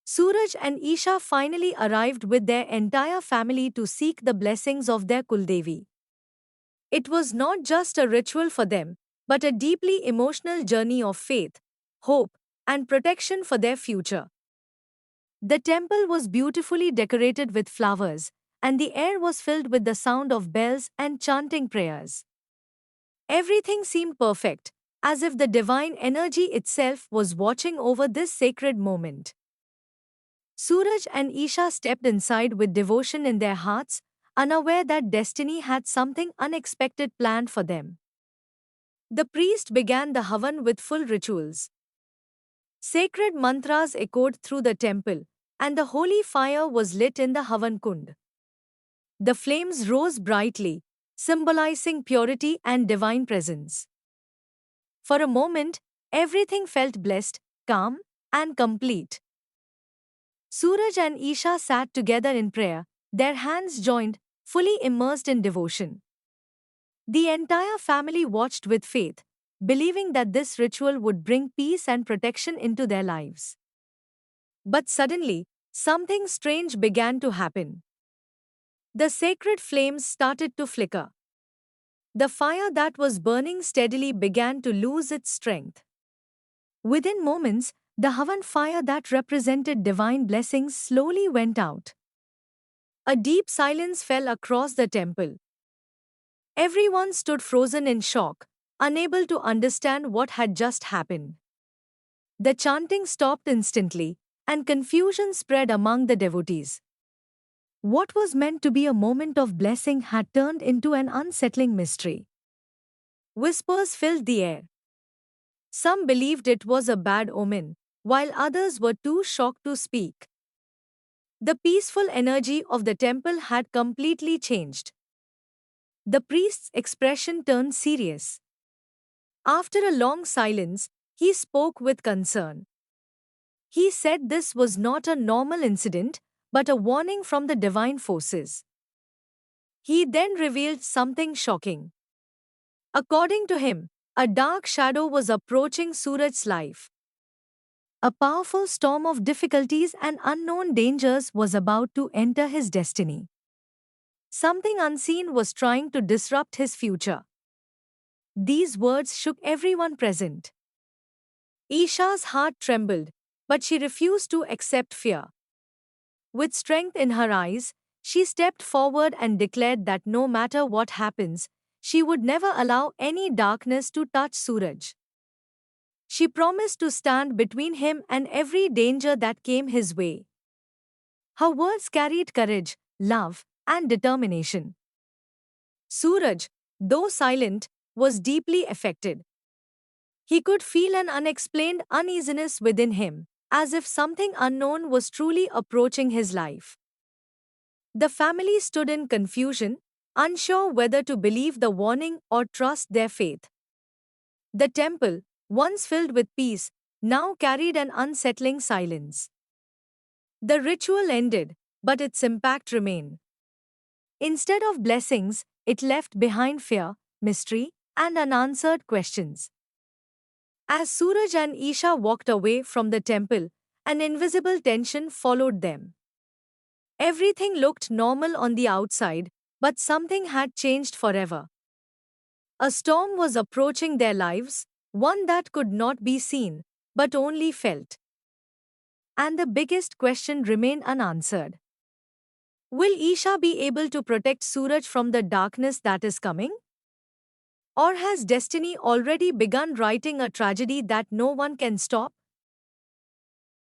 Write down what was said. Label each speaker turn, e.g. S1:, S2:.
S1: Suraj and Isha finally arrived with their entire family to seek the blessings of their Kuldevi. It was not just a ritual for them, but a deeply emotional journey of faith, hope, and protection for their future. The temple was beautifully decorated with flowers, and the air was filled with the sound of bells and chanting prayers. Everything seemed perfect, as if the divine energy itself was watching over this sacred moment. Suraj and Isha stepped inside with devotion in their hearts, unaware that destiny had something unexpected planned for them. The priest began the Havan with full rituals. Sacred mantras echoed through the temple, and the holy fire was lit in the Havan Kund. The flames rose brightly, symbolizing purity and divine presence. For a moment, everything felt blessed, calm, and complete. Suraj and Isha sat together in prayer, their hands joined, fully immersed in devotion. The entire family watched with faith, believing that this ritual would bring peace and protection into their lives. But suddenly, something strange began to happen. The sacred flames started to flicker. The fire that was burning steadily began to lose its strength. Within moments, the Havan fire that represented divine blessings slowly went out. A deep silence fell across the temple. Everyone stood frozen in shock, unable to understand what had just happened. The chanting stopped instantly, and confusion spread among the devotees. What was meant to be a moment of blessing had turned into an unsettling mystery. Whispers filled the air. Some believed it was a bad omen, while others were too shocked to speak. The peaceful energy of the temple had completely changed. The priest's expression turned serious. After a long silence, he spoke with concern. He said this was not a normal incident, but a warning from the divine forces. He then revealed something shocking. According to him, a dark shadow was approaching Suraj's life. A powerful storm of difficulties and unknown dangers was about to enter his destiny. Something unseen was trying to disrupt his future. These words shook everyone present. Isha's heart trembled, but she refused to accept fear. With strength in her eyes, she stepped forward and declared that no matter what happens, she would never allow any darkness to touch Suraj. She promised to stand between him and every danger that came his way. Her words carried courage, love, and determination. Suraj, though silent, was deeply affected. He could feel an unexplained uneasiness within him, as if something unknown was truly approaching his life. The family stood in confusion, unsure whether to believe the warning or trust their faith. The temple, once filled with peace, now carried an unsettling silence. The ritual ended, but its impact remained. Instead of blessings, it left behind fear, mystery, and unanswered questions. As Suraj and Isha walked away from the temple, an invisible tension followed them. Everything looked normal on the outside, but something had changed forever. A storm was approaching their lives, one that could not be seen, but only felt. And the biggest question remained unanswered. Will Isha be able to protect Suraj from the darkness that is coming? Or has destiny already begun writing a tragedy that no one can stop?